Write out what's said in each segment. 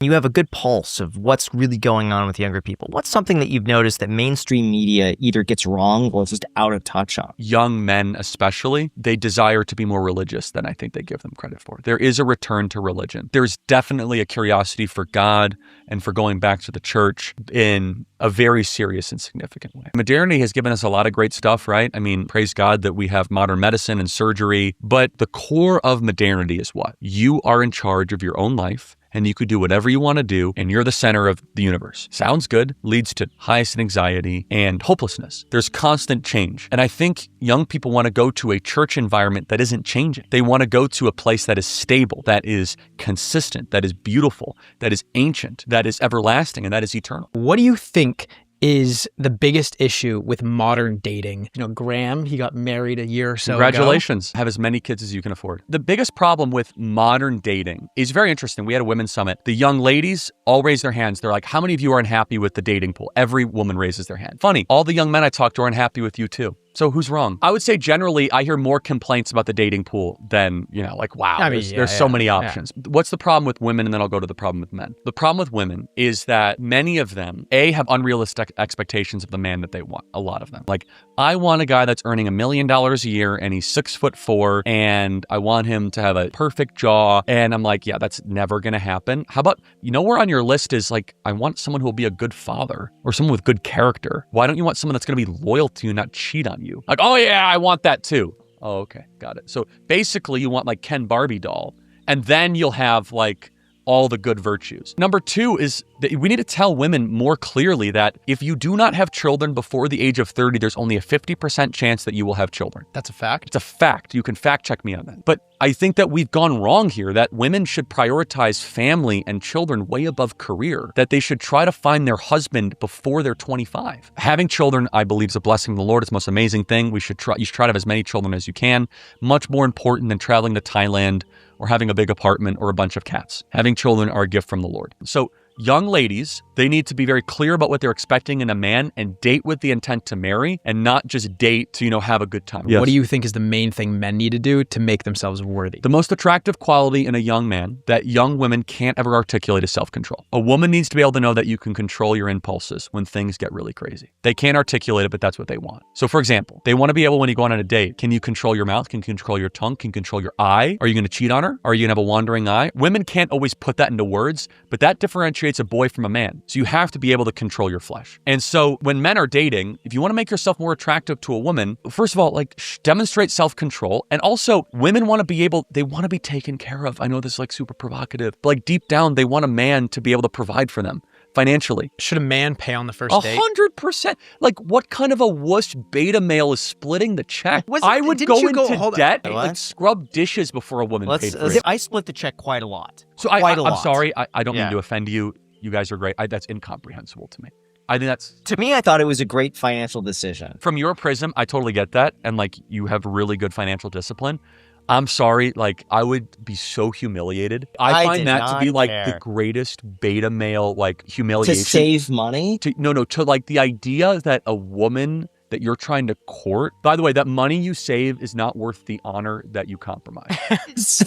You have a good pulse of what's really going on with younger people. What's something that you've noticed that mainstream media either gets wrong or is just out of touch on? Young men especially, they desire to be more religious than I think they give them credit for. There is a return to religion. There's definitely a curiosity for God and for going back to the church in a very serious and significant way. Modernity has given us a lot of great stuff, right? I mean, praise God that we have modern medicine and surgery, but the core of modernity is what? You are in charge of your own life, and you could do whatever you want to do, and you're the center of the universe. Sounds good, leads to highest anxiety and hopelessness. There's constant change. And I think young people want to go to a church environment that isn't changing. They want to go to a place that is stable, that is consistent, that is beautiful, that is ancient, that is everlasting, and that is eternal. What do you think is the biggest issue with modern dating? Graham, he got married a year or so Congratulations. Have as many kids as you can afford. The biggest problem with modern dating is very interesting. We had a women's summit. The young ladies all raised their hands. They're like, how many of you are unhappy with the dating pool? Every woman raises their hand. Funny, all the young men I talked to are unhappy with you too. So who's wrong? I would say generally I hear more complaints about the dating pool than, wow, there's so many options. Yeah. What's the problem with women? And then I'll go to the problem with men. The problem with women is that many of them, have unrealistic expectations of the man that they want. A lot of them. Like, I want a guy that's earning $1 million a year and he's 6'4" and I want him to have a perfect jaw. And I'm like, yeah, that's never going to happen. How about, where on your list is like, I want someone who will be a good father or someone with good character. Why don't you want someone that's going to be loyal to you, not cheat on you? Like, oh yeah, I want that too. Oh, okay, got it. So basically you want like Ken Barbie doll, and then you'll have like all the good virtues. Number two is that we need to tell women more clearly that if you do not have children before the age of 30, there's only a 50% chance that you will have children. That's a fact? It's a fact. You can fact check me on that. But I think that we've gone wrong here, that women should prioritize family and children way above career, that they should try to find their husband before they're 25. Having children, I believe, is a blessing from the Lord. It's the most amazing thing. You should try to have as many children as you can. Much more important than traveling to Thailand or having a big apartment or a bunch of cats. Having children are a gift from the Lord. So young ladies, they need to be very clear about what they're expecting in a man and date with the intent to marry and not just date to, have a good time. Yes. What do you think is the main thing men need to do to make themselves worthy? The most attractive quality in a young man that young women can't ever articulate is self-control. A woman needs to be able to know that you can control your impulses when things get really crazy. They can't articulate it, but that's what they want. So for example, they want to be able, when you go on a date, can you control your mouth? Can you control your tongue? Can you control your eye? Are you going to cheat on her? Are you going to have a wandering eye? Women can't always put that into words, but that differentiates a boy from a man. So you have to be able to control your flesh. And so when men are dating, if you want to make yourself more attractive to a woman, first of all, demonstrate self-control. And also women want to be taken care of. I know this is super provocative, but deep down, they want a man to be able to provide for them financially. Should a man pay on the first date? 100%. What kind of a wuss beta male is splitting the check? I would go into debt, scrub dishes before a woman paid for it. I split the check quite a lot. So I'm sorry. I don't mean to offend you. You guys are great. That's incomprehensible to me. I think that's... To me, I thought it was a great financial decision. From your prism, I totally get that. And you have really good financial discipline. I'm sorry, I would be so humiliated. I find that to be the greatest beta male humiliation. To save money? To the idea that a woman that you're trying to court. By the way, that money you save is not worth the honor that you compromise.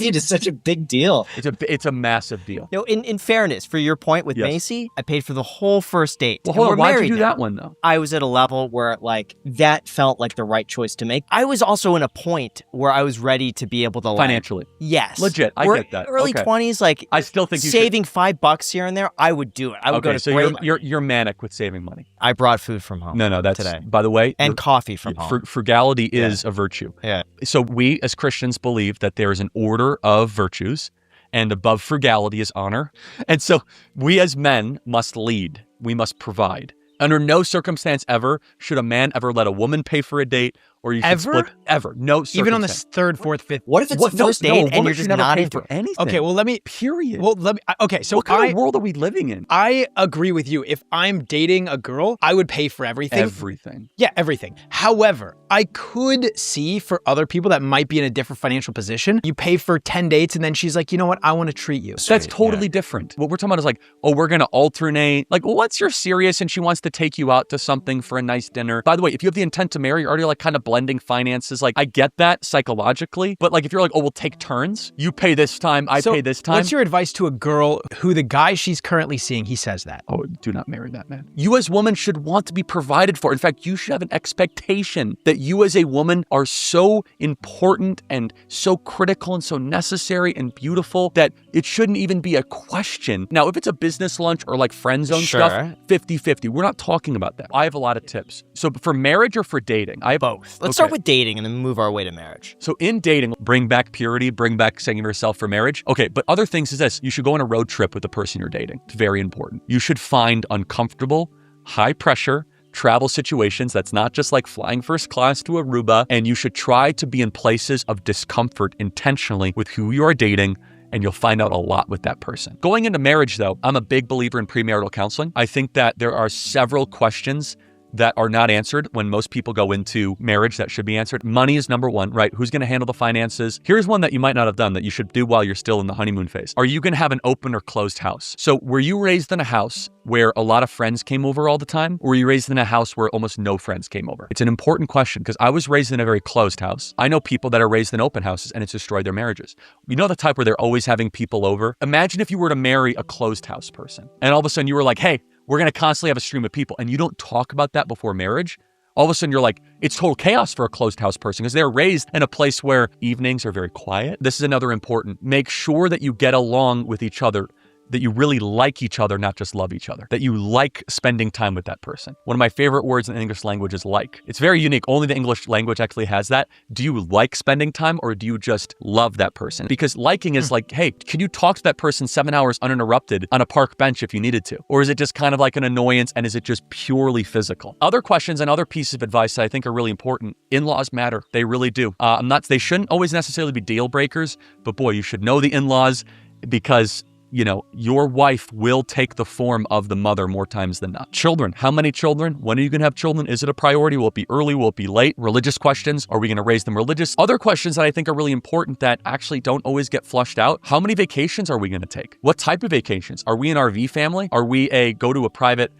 It is such a big deal. It's a massive deal. No, in fairness, for your point with Macy, I paid for the whole first date. Well, hold on, why'd you do that one though? I was at a level where that felt like the right choice to make. I was also in a point where I was ready to be able to financially. Yes. Legit. I get that. Early 20s, I still think saving $5 here and there, I would do it. I would go to so you're manic with saving money. I brought food from home. No, that's today. By the way. And coffee from home. Frugality is a virtue. Yeah. So we as Christians believe that there is an order of virtues, and above frugality is honor. And so we as men must lead. We must provide. Under no circumstance ever should a man ever let a woman pay for a date, or you should split ever. No circumstance. Even on the third, fourth, fifth. What if it's the first date and you're just not into for anything? Okay, well, let me... Period. Well, let me... Okay, so what kind of world are we living in? I agree with you. If I'm dating a girl, I would pay for everything. Everything. Yeah, everything. However, I could see for other people that might be in a different financial position, you pay for 10 dates and then she's like, you know what? I want to treat you. That's totally different. What we're talking about is we're going to alternate. Once you're serious and she wants to take you out to something for a nice dinner. By the way, if you have the intent to marry, you're already kind of blending finances. Like, I get that psychologically, but like if you're like, oh, we'll take turns. You pay this time, I pay this time. What's your advice to a girl who the guy she's currently seeing, he says that? Oh, do not marry that man. You as women should want to be provided for. In fact, you should have an expectation that you as a woman are so important and so critical and so necessary and beautiful that it shouldn't even be a question. Now, if it's a business lunch or like friend zone stuff, 50-50. We're not talking about that. I have a lot of tips. So for marriage or for dating? I have both. Let's start with dating and then move our way to marriage. So in dating, bring back purity, bring back saving yourself for marriage. Okay, but other things is this. You should go on a road trip with the person you're dating. It's very important. You should find uncomfortable, high pressure travel situations. That's not just like flying first class to Aruba. And you should try to be in places of discomfort intentionally with who you are dating, and you'll find out a lot with that person. Going into marriage though, I'm a big believer in premarital counseling. I think that there are several questions that are not answered when most people go into marriage that should be answered. Money is number one, right? Who's going to handle the finances? Here's one that you might not have done that you should do while you're still in the honeymoon phase. Are you going to have an open or closed house? So were you raised in a house where a lot of friends came over all the time? Or were you raised in a house where almost no friends came over? It's an important question because I was raised in a very closed house. I know people that are raised in open houses and it's destroyed their marriages. You know the type where they're always having people over? Imagine if you were to marry a closed house person and all of a sudden you were like, hey, we're going to constantly have a stream of people, and you don't talk about that before marriage. All of a sudden, you're like, it's total chaos for a closed house person because they're raised in a place where evenings are very quiet. This is another important. Make sure that you get along with each other, that you really like each other, not just love each other, that you like spending time with that person. One of my favorite words in the English language is like. It's very unique. Only the English language actually has that. Do you like spending time or do you just love that person? Because liking is like, hey, can you talk to that person 7 hours uninterrupted on a park bench if you needed to? Or is it just kind of like an annoyance and is it just purely physical? Other questions and other pieces of advice that I think are really important. In-laws matter. They really do. They shouldn't always necessarily be deal breakers, but boy, you should know the in-laws because you know, your wife will take the form of the mother more times than not. Children, how many children? When are you gonna have children? Is it a priority? Will it be early? Will it be late? Religious questions, are we gonna raise them religious? Other questions that I think are really important that actually don't always get flushed out. How many vacations are we gonna take? What type of vacations? Are we an RV family? Are we go to a private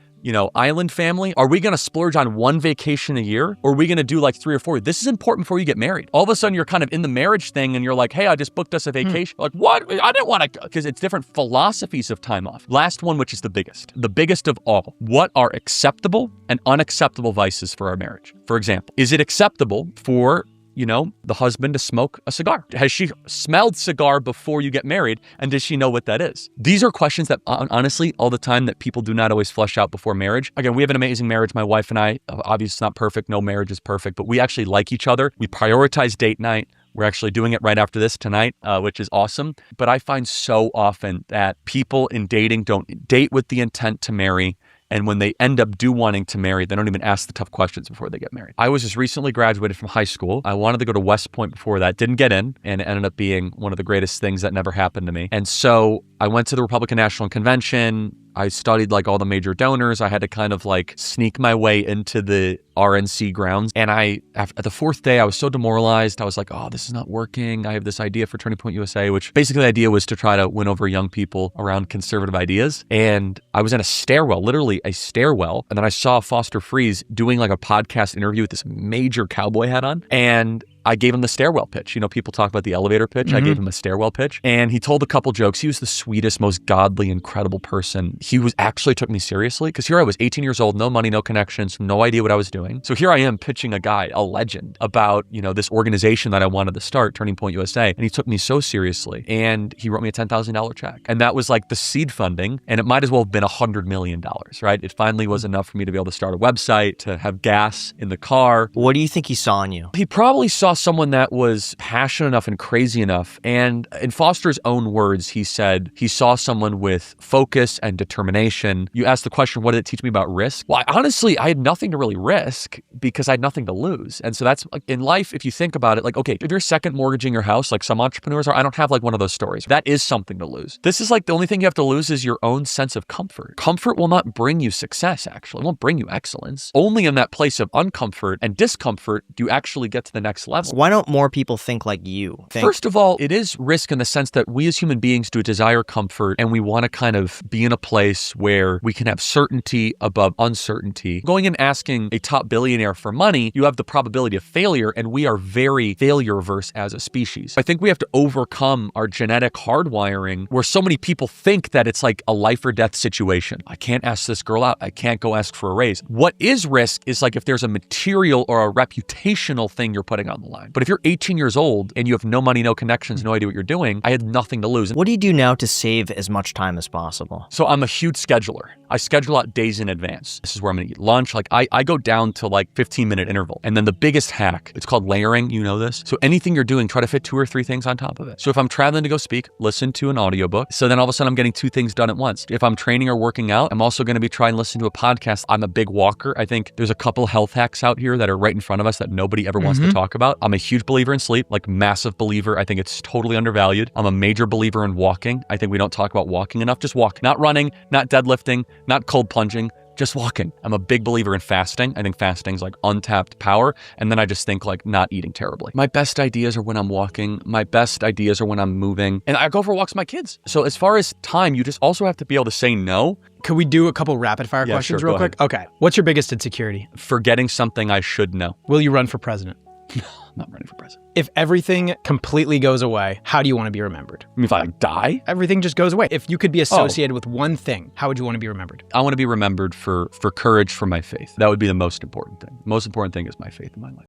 island family? Are we going to splurge on one vacation a year? Or are we going to do like 3 or 4? This is important before you get married. All of a sudden, you're kind of in the marriage thing and you're like, hey, I just booked us a vacation. Like, what? I didn't want to, because it's different philosophies of time off. Last one, which is the biggest of all. What are acceptable and unacceptable vices for our marriage? For example, is it acceptable for the husband to smoke a cigar? Has she smelled cigar before you get married? And does she know what that is? These are questions that honestly, all the time that people do not always flesh out before marriage. Again, we have an amazing marriage. My wife and I, obviously it's not perfect. No marriage is perfect, but we actually like each other. We prioritize date night. We're actually doing it right after this tonight, which is awesome. But I find so often that people in dating don't date with the intent to marry. And when they end up wanting to marry, they don't even ask the tough questions before they get married. I was just recently graduated from high school. I wanted to go to West Point before that, didn't get in, and it ended up being one of the greatest things that never happened to me. And so I went to the Republican National Convention. I studied like all the major donors. I had to kind of like sneak my way into the RNC grounds. And at the 4th day, I was so demoralized. I was like, oh, this is not working. I have this idea for Turning Point USA, which basically the idea was to try to win over young people around conservative ideas. And I was in a stairwell, literally a stairwell. And then I saw Foster Freeze doing like a podcast interview with this major cowboy hat on. And I gave him the stairwell pitch. People talk about the elevator pitch. Mm-hmm. I gave him a stairwell pitch. And he told a couple jokes. He was the sweetest, most godly, incredible person. He actually took me seriously because here I was 18 years old, no money, no connections, no idea what I was doing. So here I am pitching a guy, a legend, about, this organization that I wanted to start, Turning Point USA. And he took me so seriously. And he wrote me a $10,000 check. And that was like the seed funding. And it might as well have been $100 million, right? It finally was enough for me to be able to start a website, to have gas in the car. What do you think he saw in you? He probably saw someone that was passionate enough and crazy enough. And in Foster's own words, he said he saw someone with focus and determination. You asked the question, what did it teach me about risk? Well, honestly, I had nothing to really risk because I had nothing to lose. And so that's like in life, if you think about it, like, okay, if you're second mortgaging your house, like some entrepreneurs are, I don't have like one of those stories. That is something to lose. This is like the only thing you have to lose is your own sense of comfort. Comfort will not bring you success, actually. It won't bring you excellence. Only in that place of uncomfort and discomfort do you actually get to the next level. have. Why don't more people think like you? First of all, it is risk in the sense that we as human beings do desire comfort, and we want to kind of be in a place where we can have certainty above uncertainty. Going and asking a top billionaire for money, you have the probability of failure, and we are very failure averse as a species. I think we have to overcome our genetic hardwiring where so many people think that it's like a life or death situation. I can't ask this girl out. I can't go ask for a raise. What is risk is like if there's a material or a reputational thing you're putting on the line. But if you're 18 years old and you have no money, no connections, no idea what you're doing, I had nothing to lose. What do you do now to save as much time as possible? So I'm a huge scheduler. I schedule out days in advance. This is where I'm gonna eat lunch. Like I go down to like 15-minute interval. And then the biggest hack, it's called layering. You know this? So anything you're doing, try to fit 2 or 3 things on top of it. So if I'm traveling to go speak, listen to an audiobook. So then all of a sudden I'm getting 2 things done at once. If I'm training or working out, I'm also gonna be trying to listen to a podcast. I'm a big walker. I think there's a couple health hacks out here that are right in front of us that nobody ever wants to talk about. I'm a huge believer in sleep, like massive believer. I think it's totally undervalued. I'm a major believer in walking. I think we don't talk about walking enough. Just walk, not running, not deadlifting, not cold plunging. Just walking. I'm a big believer in fasting. I think fasting's like untapped power. And then I just think like not eating terribly. My best ideas are when I'm walking. My best ideas are when I'm moving. And I go for walks with my kids. So as far as time, you just also have to be able to say no. Could we do a couple rapid fire questions sure, real quick? Okay. What's your biggest insecurity? Forgetting something I should know. Will you run for president? No, I'm not running for president. If everything completely goes away, how do you want to be remembered? I mean, if I die? Everything just goes away. If you could be associated with one thing, how would you want to be remembered? I want to be remembered for courage for my faith. That would be the most important thing. The most important thing is my faith in my life.